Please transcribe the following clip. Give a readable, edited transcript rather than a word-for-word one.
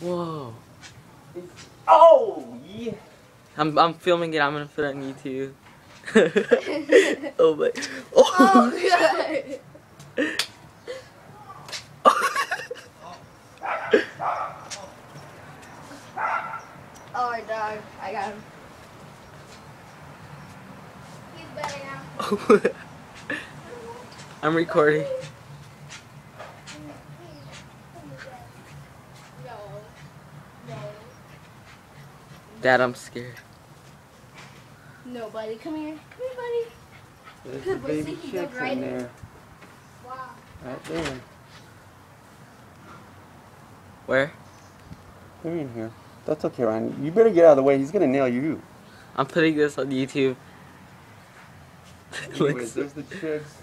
Whoa. Oh yeah. I'm filming it. I'm gonna put it on YouTube. Oh my. Oh god. Alright, dog. I got him. He's better now. I'm recording. No. No. Dad, I'm scared. No, buddy. Come here. Come here, buddy. There's Good the boy, baby Slinky, chicks dug right in in. there. Wow. Right there. Where? They're in here. That's okay, Ryan. You better get out of the way. He's gonna nail you. I'm putting this on YouTube. Anyways, there's the chicks.